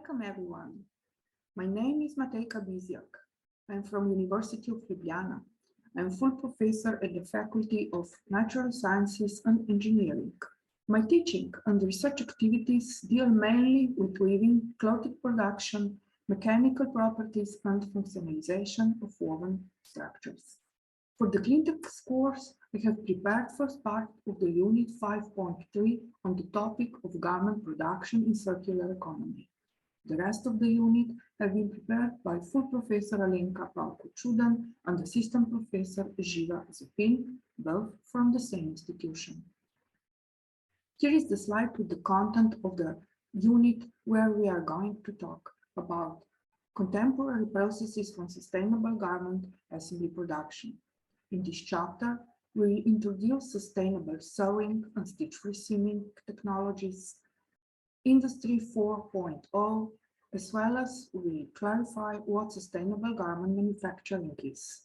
Welcome everyone. My name is Matejka Bizjak. I'm from University of Ljubljana. I'm full professor at the Faculty of Natural Sciences and Engineering. My teaching and research activities deal mainly with weaving, clothed production, mechanical properties, and functionalization of woven structures. For the CleanTech course, I have prepared first part of the Unit 5.3 on the topic of garment production in circular economy. The rest of the unit have been prepared by full Professor Alenka Pavko-Čudan and Assistant Professor Živa Zupin, both from the same institution. Here is the slide with the content of the unit where we are going to talk about contemporary processes for sustainable garment assembly production. In this chapter, we introduce sustainable sewing and stitch-free seaming technologies, Industry 4.0, as well as we clarify what sustainable garment manufacturing is.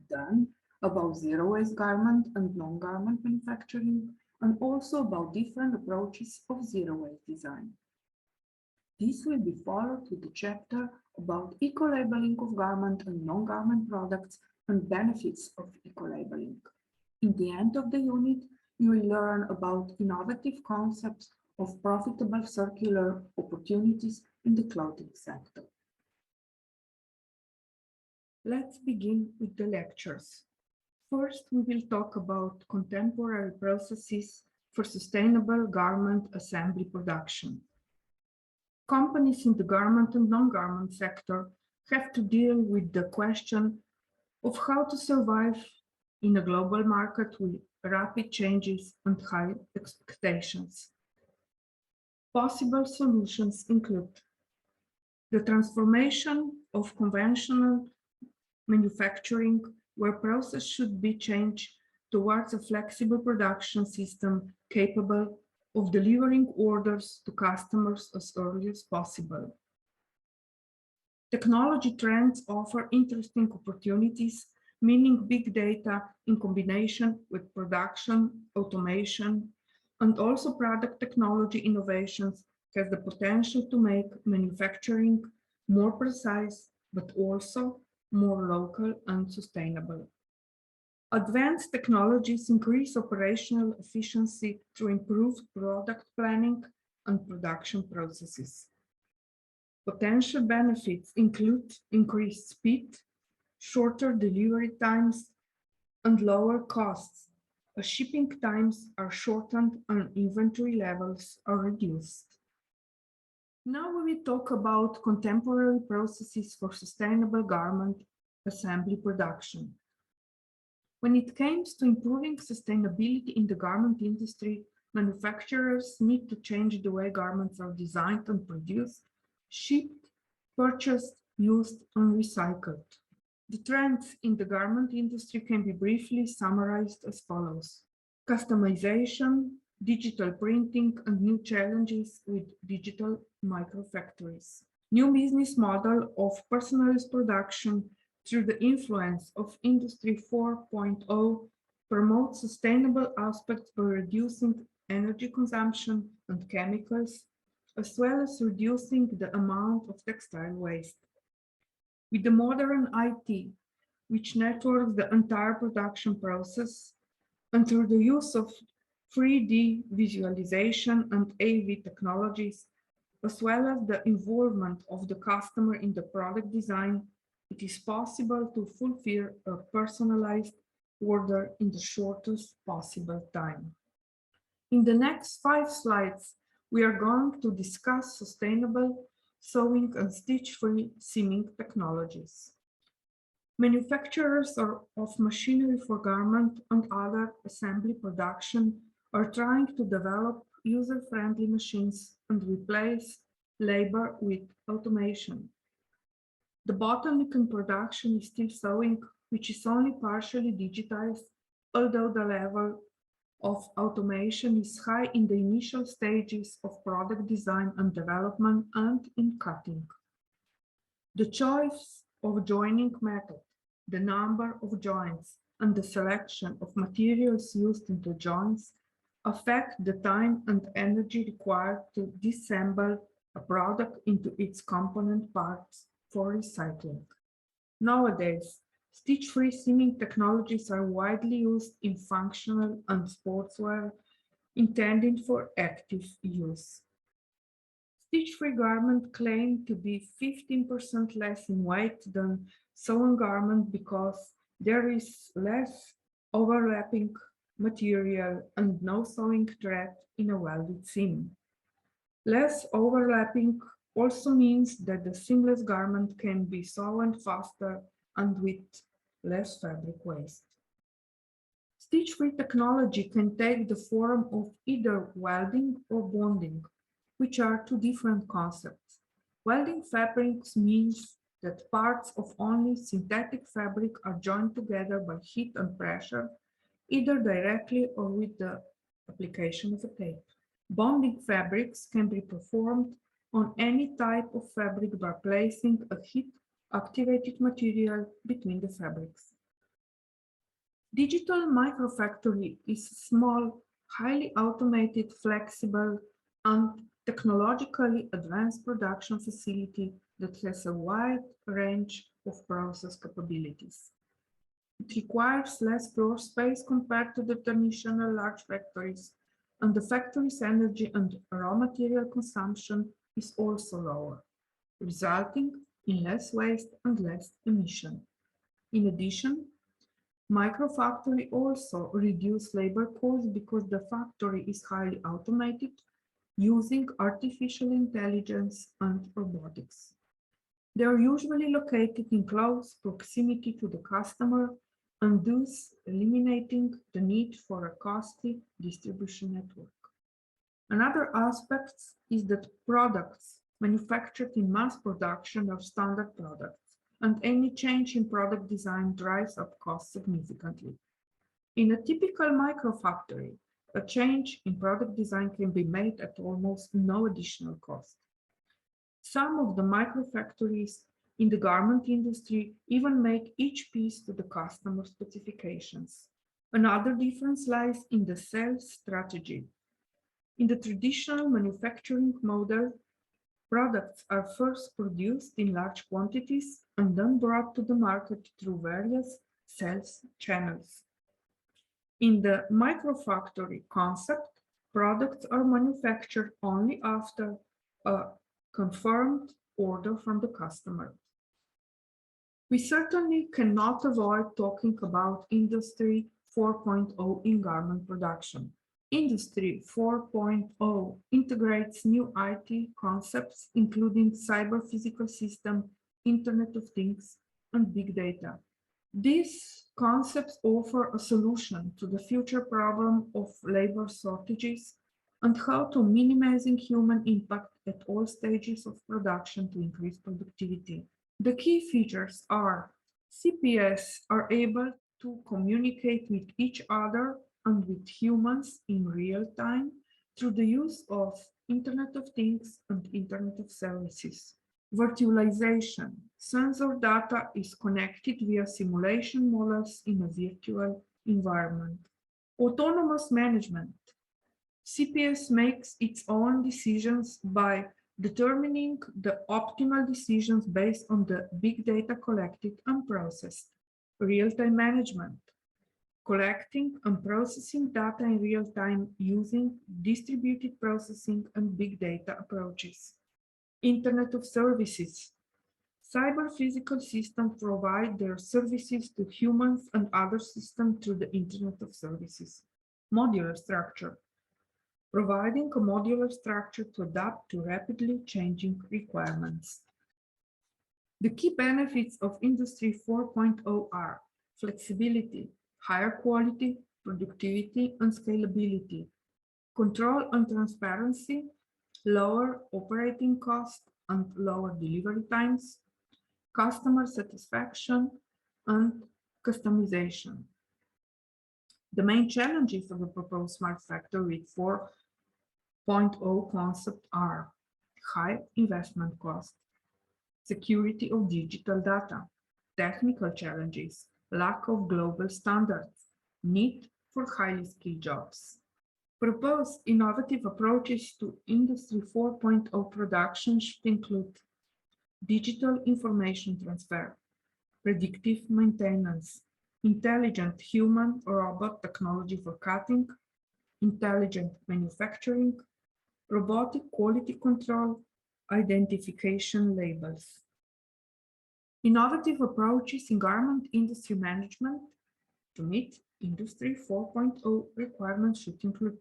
Then, about zero-waste garment and non-garment manufacturing, and also about different approaches of zero-waste design. This will be followed with the chapter about eco-labeling of garment and non-garment products and benefits of eco-labeling. In the end of the unit, you will learn about innovative concepts of profitable circular opportunities in the clothing sector. Let's begin with the lectures. First, we will talk about contemporary processes for sustainable garment assembly production. Companies in the garment and non-garment sector have to deal with the question of how to survive in a global market with rapid changes and high expectations. Possible solutions include the transformation of conventional manufacturing, where process should be changed towards a flexible production system capable of delivering orders to customers as early as possible. Technology trends offer interesting opportunities, meaning big data in combination with production, automation, and also product technology innovations have the potential to make manufacturing more precise, but also more local and sustainable. Advanced technologies increase operational efficiency through improved product planning and production processes. Potential benefits include increased speed, shorter delivery times, and lower costs, as shipping times are shortened and inventory levels are reduced. Now we will talk about contemporary processes for sustainable garment assembly production. When it comes to improving sustainability in the garment industry, manufacturers need to change the way garments are designed and produced, shipped, purchased, used, and recycled. The trends in the garment industry can be briefly summarized as follows: customization, digital printing, and new challenges with digital microfactories. New business model of personalized production through the influence of Industry 4.0 promotes sustainable aspects by reducing energy consumption and chemicals, as well as reducing the amount of textile waste. With the modern IT, which networks the entire production process, and through the use of 3D visualization and AV technologies, as well as the involvement of the customer in the product design, it is possible to fulfill a personalized order in the shortest possible time. In the next 5 slides, we are going to discuss sustainable sewing and stitch-free seaming technologies. Manufacturers of machinery for garment and other assembly production are trying to develop user-friendly machines and replace labor with automation. The bottleneck in production is still sewing, which is only partially digitized, although the level of automation is high in the initial stages of product design and development and in cutting. The choice of joining method, the number of joints, and the selection of materials used in the joints affect the time and energy required to disassemble a product into its component parts for recycling. Nowadays, stitch-free seaming technologies are widely used in functional and sportswear intended for active use. Stitch-free garments claim to be 15% less in weight than sewn garments because there is less overlapping material and no sewing thread in a welded seam. Less overlapping also means that the seamless garment can be sewn faster and with less fabric waste. Stitch-free technology can take the form of either welding or bonding, which are two different concepts. Welding fabrics means that parts of only synthetic fabric are joined together by heat and pressure, either directly or with the application of a tape. Bonding fabrics can be performed on any type of fabric by placing a heat-activated material between the fabrics. Digital Microfactory is a small, highly automated, flexible, and technologically advanced production facility that has a wide range of process capabilities. It requires less floor space compared to the traditional large factories, and the factory's energy and raw material consumption is also lower, resulting in less waste and less emission. In addition, Microfactory also reduce labor costs because the factory is highly automated using artificial intelligence and robotics. They are usually located in close proximity to the customer and thus eliminating the need for a costly distribution network. Another aspect is that products manufactured in mass production are standard products, and any change in product design drives up costs significantly. In a typical microfactory, a change in product design can be made at almost no additional cost. Some of the microfactories in the garment industry even make each piece to the customer specifications. Another difference lies in the sales strategy. In the traditional manufacturing model, products are first produced in large quantities and then brought to the market through various sales channels. In the microfactory concept, products are manufactured only after a confirmed order from the customer. We certainly cannot avoid talking about Industry 4.0 in garment production. Industry 4.0 integrates new IT concepts, including cyber-physical system, Internet of Things, and big data. These concepts offer a solution to the future problem of labor shortages and how to minimizing human impact at all stages of production to increase productivity. The key features are CPS are able to communicate with each other and with humans in real time through the use of Internet of Things and Internet of Services. Virtualization. Sensor data is connected via simulation models in a virtual environment. Autonomous management. CPS makes its own decisions by determining the optimal decisions based on the big data collected and processed. Real-time management. Collecting and processing data in real time using distributed processing and big data approaches. Internet of Services. Cyber-physical systems provide their services to humans and other systems through the Internet of Services. Modular structure. Providing a modular structure to adapt to rapidly changing requirements. The key benefits of Industry 4.0 are flexibility, higher quality, productivity, and scalability, control and transparency, lower operating costs and lower delivery times, customer satisfaction, and customization. The main challenges of the proposed smart factory with 4.0 concept are high investment cost, security of digital data, technical challenges, lack of global standards, need for highly skilled jobs. Proposed innovative approaches to Industry 4.0 production should include digital information transfer, predictive maintenance, intelligent human or robot technology for cutting, intelligent manufacturing, robotic quality control, identification labels. Innovative approaches in garment industry management to meet Industry 4.0 requirements should include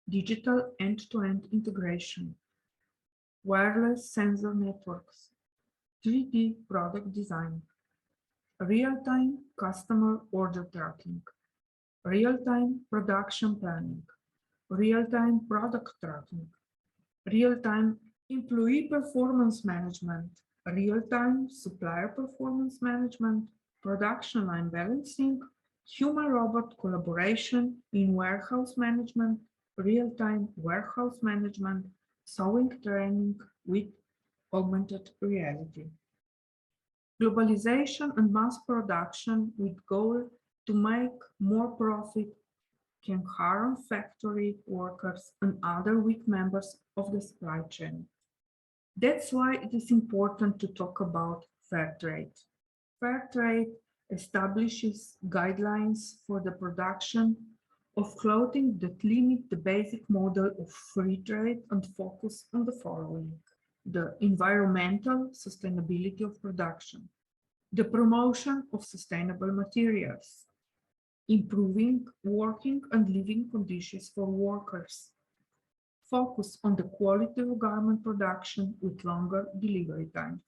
digital end-to-end integration, wireless sensor networks, 3D product design, real-time customer order tracking, real-time production planning, real-time product tracking, real-time employee performance management, real-time supplier performance management, production line balancing, human-robot collaboration in warehouse management, real-time warehouse management, sewing training with augmented reality. Globalization and mass production with goal to make more profit can harm factory workers and other weak members of the supply chain. That's why it is important to talk about fair trade. Fair trade establishes guidelines for the production of clothing that limit the basic model of free trade and focus on the following: the environmental sustainability of production, the promotion of sustainable materials, improving working and living conditions for workers, focus on the quality of garment production with longer delivery times.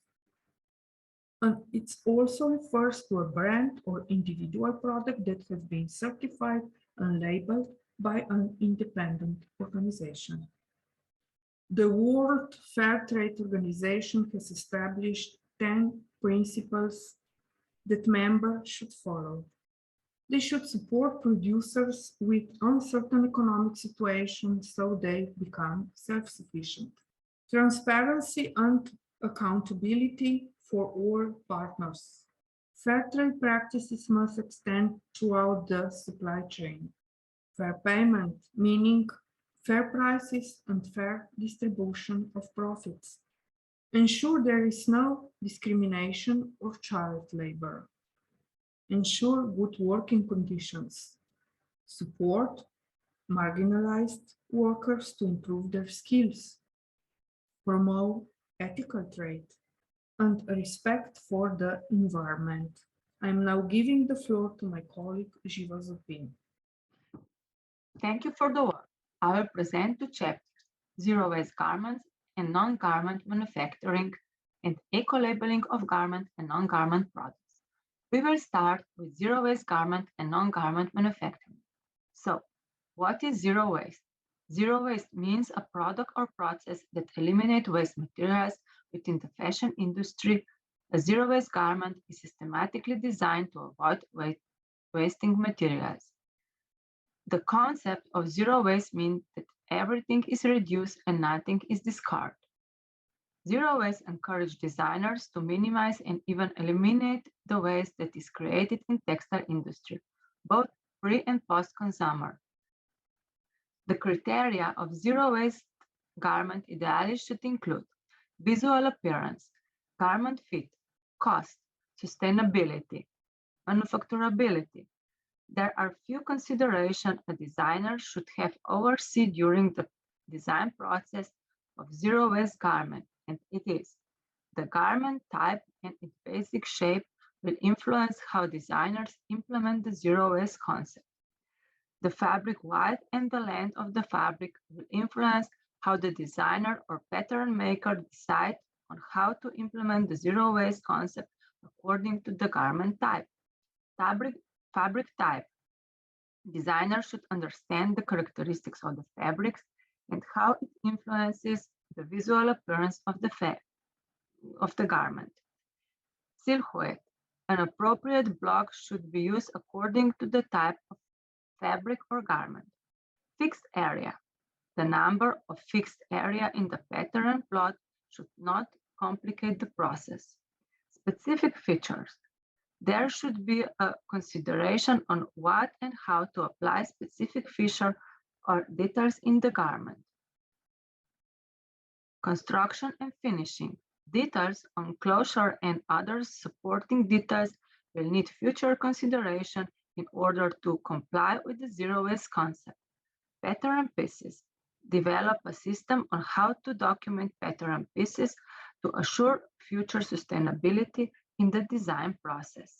And it also refers to a brand or individual product that has been certified and labeled by an independent organization. The World Fair Trade Organization has established 10 principles that members should follow. They should support producers with uncertain economic situations so they become self-sufficient. Transparency and accountability for all partners. Fair trade practices must extend throughout the supply chain. Fair payment, meaning fair prices and fair distribution of profits. Ensure there is no discrimination or child labor. Ensure good working conditions. Support marginalized workers to improve their skills. Promote ethical trade and respect for the environment. I'm now giving the floor to my colleague, Živa Zupin. Thank you for the work. I will present two chapters: zero waste garments and non-garment manufacturing, and eco-labeling of garment and non-garment products. We will start with zero waste garment and non-garment manufacturing. So, what is zero waste? Zero waste means a product or process that eliminates waste materials within the fashion industry. A zero waste garment is systematically designed to avoid wasting materials. The concept of zero waste means that everything is reduced and nothing is discarded. Zero waste encourages designers to minimize and even eliminate the waste that is created in textile industry, both pre and post-consumer. The criteria of zero waste garment ideally should include visual appearance, garment fit, cost, sustainability, manufacturability. There are few considerations a designer should have overseen during the design process of zero waste garment, and it is: the garment type and its basic shape will influence how designers implement the zero waste concept. The fabric width and the length of the fabric will influence how the designer or pattern maker decide on how to implement the zero waste concept according to the garment type. Fabric type. Designers should understand the characteristics of the fabrics and how it influences the visual appearance of the garment. Silhouette. An appropriate block should be used according to the type of fabric or garment. Fixed area. The number of fixed area in the pattern plot should not complicate the process. Specific features. There should be a consideration on what and how to apply specific feature or details in the garment. Construction and finishing. Details on closure and other supporting details will need future consideration in order to comply with the zero waste concept. Pattern pieces. Develop a system on how to document pattern pieces to assure future sustainability in the design process.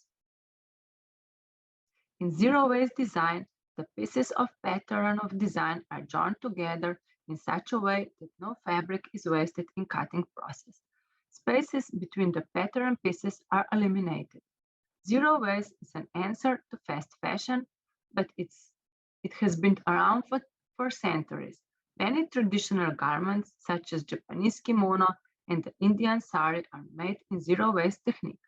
In zero waste design, the pieces of pattern of design are joined together in such a way that no fabric is wasted in cutting process. Spaces between the pattern pieces are eliminated. Zero waste is an answer to fast fashion, but it has been around for centuries. Many traditional garments, such as Japanese kimono and the Indian sari, are made in zero waste technique.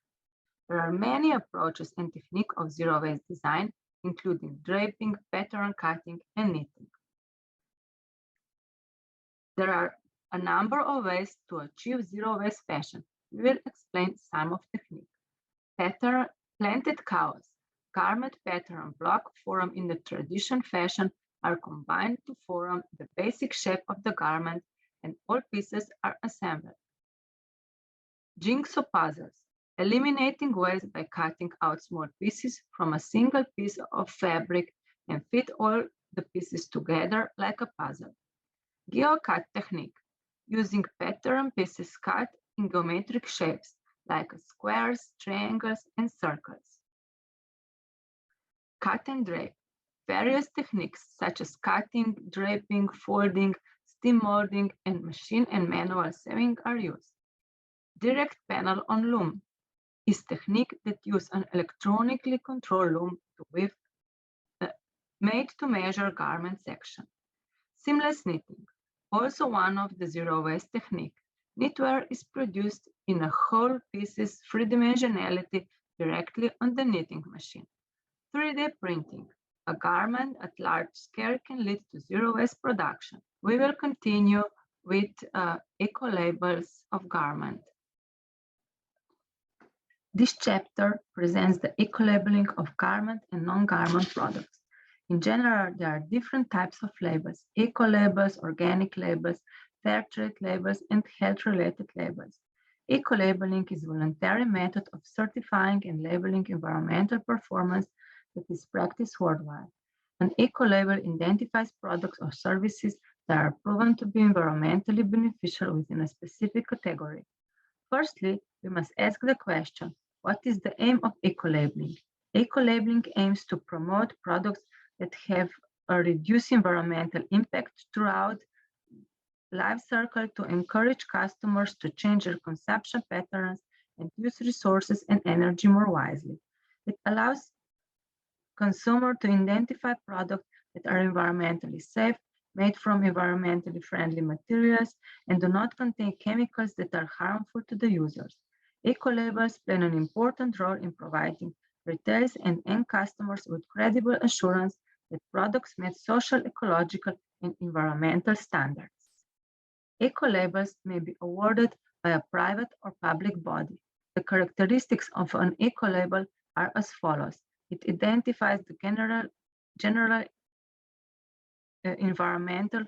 There are many approaches and techniques of zero waste design, including draping, pattern cutting, and knitting. There are a number of ways to achieve zero waste fashion. We will explain some of the techniques. Pattern planted cows. Garment pattern block formed in the traditional fashion are combined to form the basic shape of the garment, and all pieces are assembled. Jigsaw puzzles. Eliminating waste by cutting out small pieces from a single piece of fabric and fit all the pieces together like a puzzle. Geocut technique. Using pattern pieces cut in geometric shapes like squares, triangles, and circles. Cut and drape. Various techniques such as cutting, draping, folding, steam molding, and machine and manual sewing are used. Direct panel on loom is technique that uses an electronically controlled loom to weave made to measure garment section. Seamless knitting, also one of the zero waste technique. Knitwear is produced in a whole pieces three-dimensionality directly on the knitting machine. 3D printing. A garment at large scale can lead to zero waste production. We will continue with eco-labels of garment. This chapter presents the eco-labeling of garment and non-garment products. In general, there are different types of labels: eco-labels, organic labels, fair trade labels, and health-related labels. Eco-labeling is a voluntary method of certifying and labeling environmental performance that is practiced worldwide. An eco-label identifies products or services that are proven to be environmentally beneficial within a specific category. Firstly, we must ask the question, what is the aim of eco-labeling? Eco-labeling aims to promote products that have a reduced environmental impact throughout life cycle, to encourage customers to change their consumption patterns and use resources and energy more wisely. It allows consumers to identify products that are environmentally safe, made from environmentally friendly materials, and do not contain chemicals that are harmful to the users. Eco-labels play an important role in providing retailers and end customers with credible assurance that products meet social, ecological, and environmental standards. Eco-labels may be awarded by a private or public body. The characteristics of an eco-label are as follows. It identifies the general environmental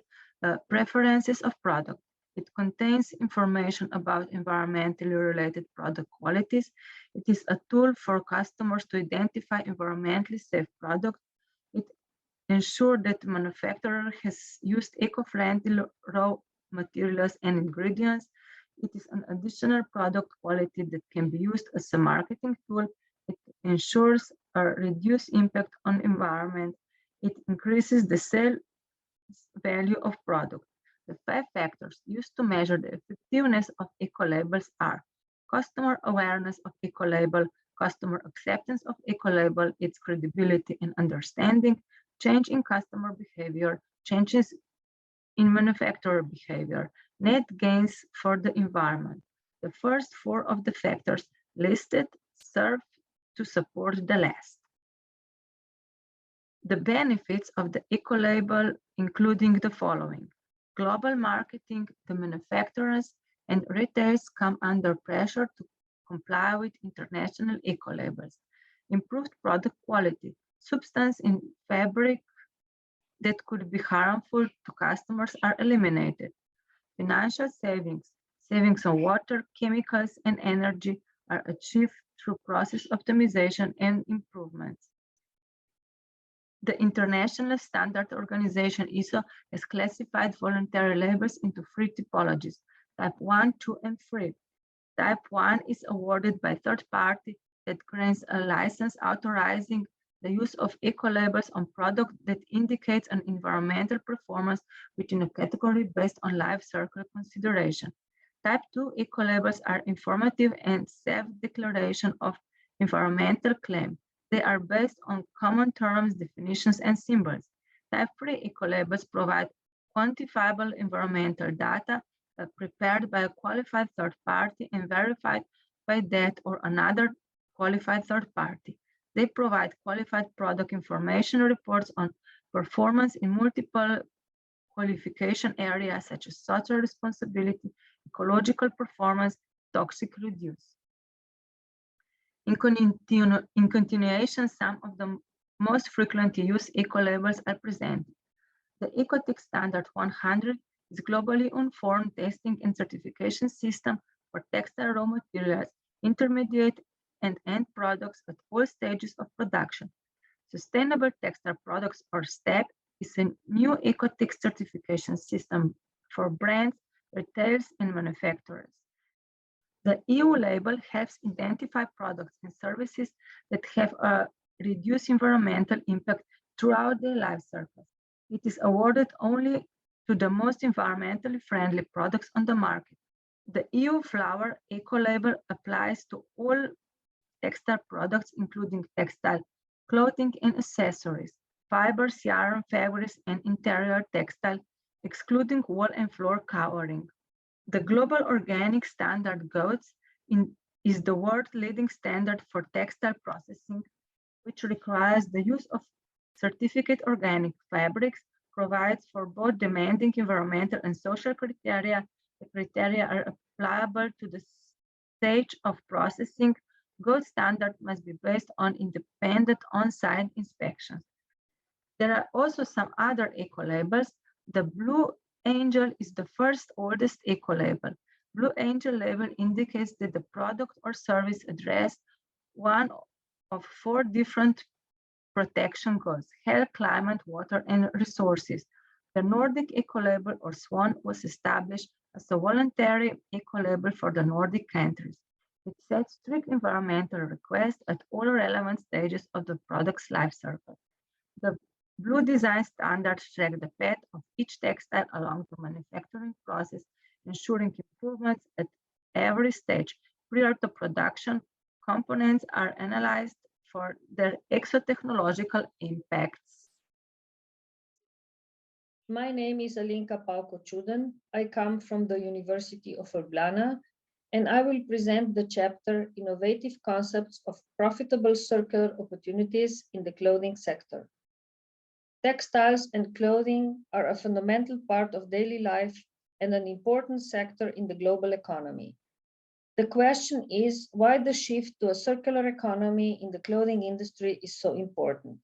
preferences of product. It contains information about environmentally related product qualities. It is a tool for customers to identify environmentally safe products. It ensures that the manufacturer has used eco-friendly raw materials and ingredients. It is an additional product quality that can be used as a marketing tool. It ensures a reduced impact on environment. It increases the sale value of product. The 5 factors used to measure the effectiveness of eco-labels are customer awareness of eco-label, customer acceptance of eco-label, its credibility and understanding, change in customer behavior, changes in manufacturer behavior, net gains for the environment. The first 4 of the factors listed serve to support the last. The benefits of the eco-label including the following. Global marketing, the manufacturers and retailers come under pressure to comply with international eco-labels. Improved product quality, substance in fabric that could be harmful to customers are eliminated. Financial savings, savings on water, chemicals, and energy are achieved through process optimization and improvements. The International Standard Organization ISO has classified voluntary labels into three typologies: type 1, 2, and 3. Type 1 is awarded by third party that grants a license authorizing the use of eco-labels on products that indicates an environmental performance within a category based on life cycle consideration. Type 2 eco-labels are informative and self-declaration of environmental claim. They are based on common terms, definitions, and symbols. Type 3 eco-labels provide quantifiable environmental data prepared by a qualified third party and verified by that or another qualified third party. They provide qualified product information reports on performance in multiple qualification areas such as social responsibility, ecological performance, toxic reduce. In continuation, some of the most frequently used eco-labels are presented. The EcoTech Standard 100 is globally uniform testing and certification system for textile raw materials, intermediate and end products at all stages of production. Sustainable Textile Products, or STEP, is a new EcoTech certification system for brands, retailers, and manufacturers. The EU label helps identify products and services that have a reduced environmental impact throughout their life cycle. It is awarded only to the most environmentally friendly products on the market. The EU Flour Eco-label applies to all textile products, including textile clothing and accessories, fibers, yarn, fabrics, and interior textile, excluding wall and floor covering. The Global Organic Standard GOTS is the world-leading standard for textile processing, which requires the use of certificate organic fabrics, provides for both demanding environmental and social criteria. The criteria are applicable to the stage of processing. Gold standard must be based on independent on-site inspections. There are also some other eco-labels. The Blue Angel is the first oldest eco-label. Blue Angel label indicates that the product or service addressed one of 4 different protection goals: health, climate, water, and resources. The Nordic Eco-label, or SWAN, was established as a voluntary eco-label for the Nordic countries. It sets strict environmental requests at all relevant stages of the product's life cycle. The Blue Design standards track the path of each textile along the manufacturing process, ensuring improvements at every stage. Prior to production, components are analyzed for their exotechnological impacts. My name is Alinka Pauko-Chudan. I come from the University of Ljubljana, and I will present the chapter Innovative Concepts of Profitable Circular Opportunities in the Clothing Sector. Textiles and clothing are a fundamental part of daily life and an important sector in the global economy. The question is why the shift to a circular economy in the clothing industry is so important.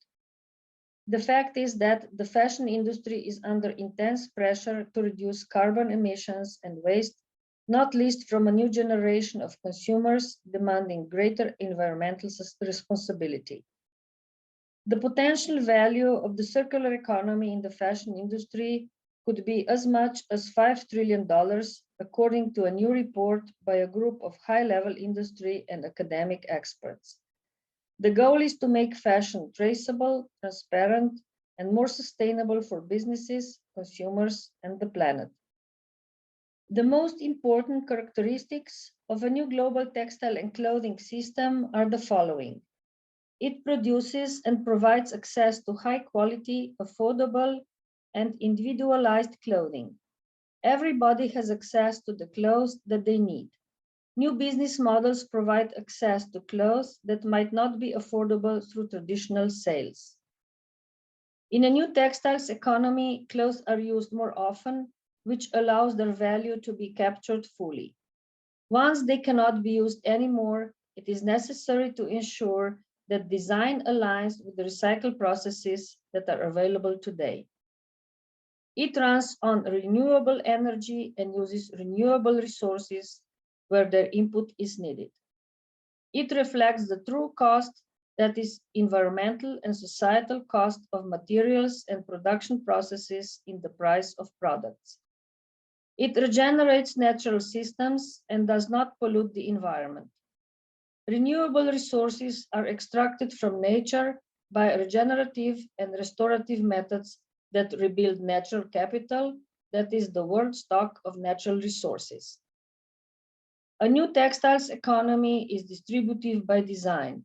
The fact is that the fashion industry is under intense pressure to reduce carbon emissions and waste, not least from a new generation of consumers demanding greater environmental responsibility. The potential value of the circular economy in the fashion industry could be as much as $5 trillion, according to a new report by a group of high-level industry and academic experts. The goal is to make fashion traceable, transparent, and more sustainable for businesses, consumers, and the planet. The most important characteristics of a new global textile and clothing system are the following. It produces and provides access to high-quality, affordable, and individualized clothing. Everybody has access to the clothes that they need. New business models provide access to clothes that might not be affordable through traditional sales. In a new textiles economy, clothes are used more often, which allows their value to be captured fully. Once they cannot be used anymore, it is necessary to ensure that design aligns with the recycle processes that are available today. It runs on renewable energy and uses renewable resources where their input is needed. It reflects the true cost, that is environmental and societal cost of materials and production processes in the price of products. It regenerates natural systems and does not pollute the environment. Renewable resources are extracted from nature by regenerative and restorative methods that rebuild natural capital, that is the world stock of natural resources. A new textiles economy is distributive by design.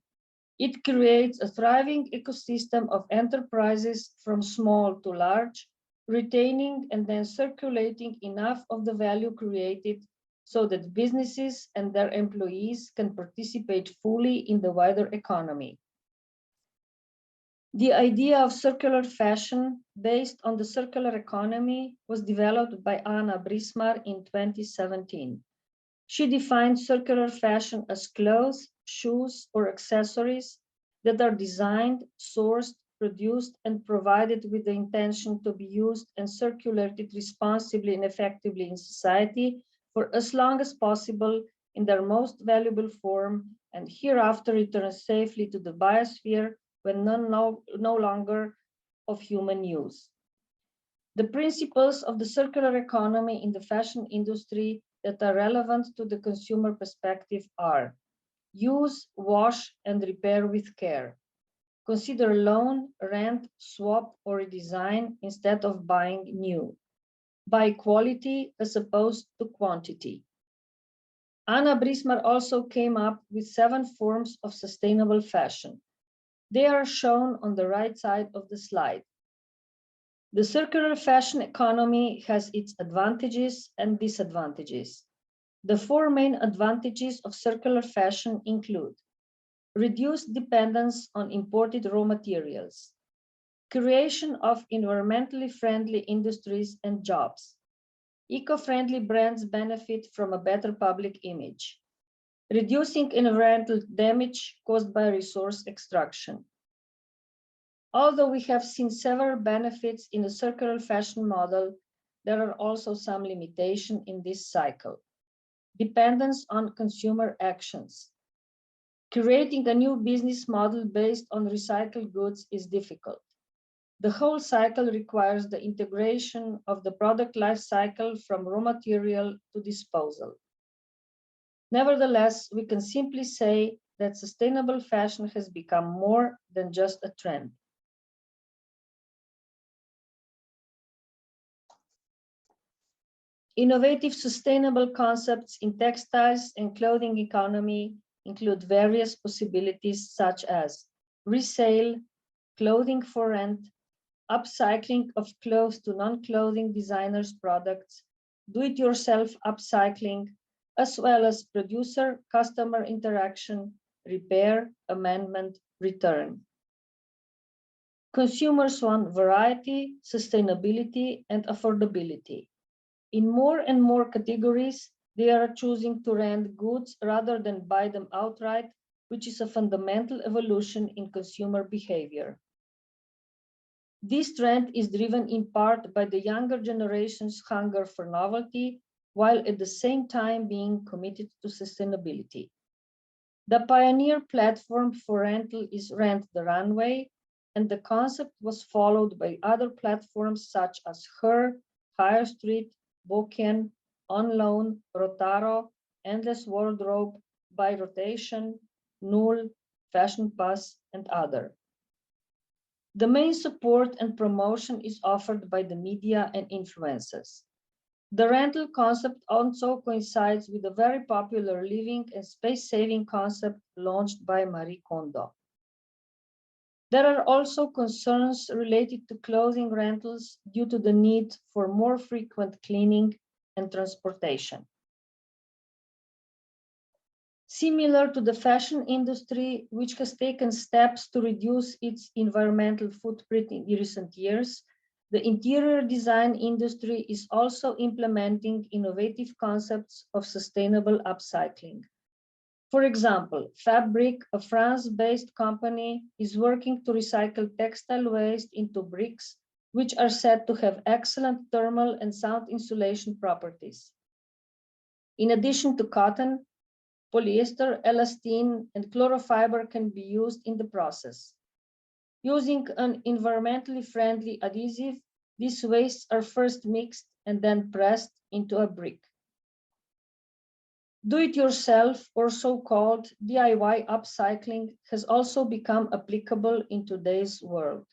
It creates a thriving ecosystem of enterprises from small to large, retaining and then circulating enough of the value created so that businesses and their employees can participate fully in the wider economy. The idea of circular fashion based on the circular economy was developed by Anna Brismar in 2017. She defined circular fashion as clothes, shoes, or accessories that are designed, sourced, produced, and provided with the intention to be used and circulated responsibly and effectively in society for as long as possible in their most valuable form, and hereafter return safely to the biosphere when no longer of human use. The principles of the circular economy in the fashion industry that are relevant to the consumer perspective are: use, wash, and repair with care. Consider loan, rent, swap, or redesign instead of buying new. Buy quality as opposed to quantity. Anna Brismar also came up with 7 forms of sustainable fashion. They are shown on the right side of the slide. The circular fashion economy has its advantages and disadvantages. The 4 main advantages of circular fashion include: reduced dependence on imported raw materials, creation of environmentally friendly industries and jobs, eco-friendly brands benefit from a better public image, reducing environmental damage caused by resource extraction. Although we have seen several benefits in the circular fashion model, there are also some limitations in this cycle. Dependence on consumer actions. Creating a new business model based on recycled goods is difficult. The whole cycle requires the integration of the product life cycle from raw material to disposal. Nevertheless, we can simply say that sustainable fashion has become more than just a trend. Innovative sustainable concepts in textiles and clothing economy include various possibilities such as resale, clothing for rent, upcycling of clothes to non-clothing designers' products, do-it-yourself upcycling, as well as producer-customer interaction, repair, amendment, return. Consumers want variety, sustainability, and affordability. In more and more categories, they are choosing to rent goods rather than buy them outright, which is a fundamental evolution in consumer behavior. This trend is driven in part by the younger generation's hunger for novelty, while at the same time being committed to sustainability. The pioneer platform for rental is Rent the Runway, and the concept was followed by other platforms such as Her, Higher Street, Booking, On Loan, Rotaro, Endless Wardrobe, By Rotation, Null, Fashion Pass, and other. The main support and promotion is offered by the media and influencers. The rental concept also coincides with a very popular living and space-saving concept launched by Marie Kondo. There are also concerns related to clothing rentals due to the need for more frequent cleaning and transportation. Similar to the fashion industry, which has taken steps to reduce its environmental footprint in recent years, the interior design industry is also implementing innovative concepts of sustainable upcycling. For example, Fabric, a France-based company, is working to recycle textile waste into bricks which are said to have excellent thermal and sound insulation properties. In addition to cotton, polyester, elastane, and chlorofiber can be used in the process. Using an environmentally friendly adhesive, these wastes are first mixed and then pressed into a brick. Do-it-yourself, or so-called DIY upcycling, has also become applicable in today's world.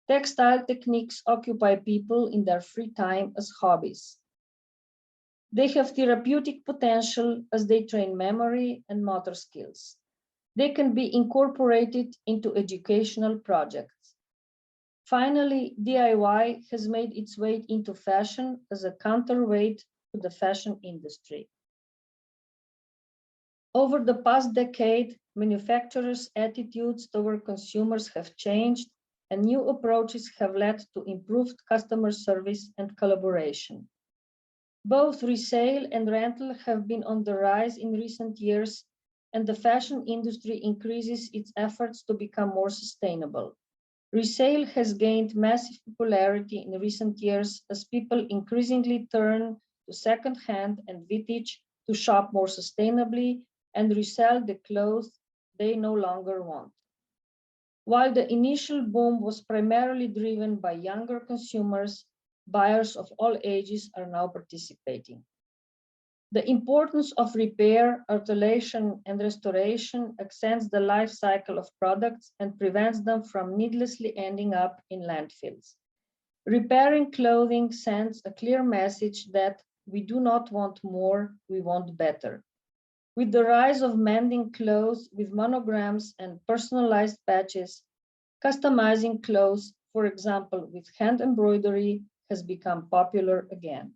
Textile techniques occupy people in their free time as hobbies. They have therapeutic potential as they train memory and motor skills. They can be incorporated into educational projects. Finally, DIY has made its way into fashion as a counterweight to the fashion industry. Over the past decade, manufacturers' attitudes toward consumers have changed, and new approaches have led to improved customer service and collaboration. Both resale and rental have been on the rise in recent years, and the fashion industry increases its efforts to become more sustainable. Resale has gained massive popularity in recent years as people increasingly turn to second-hand and vintage to shop more sustainably and resell the clothes they no longer want. While the initial boom was primarily driven by younger consumers, buyers of all ages are now participating. The importance of repair, alteration, and restoration extends the life cycle of products and prevents them from needlessly ending up in landfills. Repairing clothing sends a clear message that we do not want more, we want better. With the rise of mending clothes with monograms and personalized patches, customizing clothes, for example, with hand embroidery, has become popular again.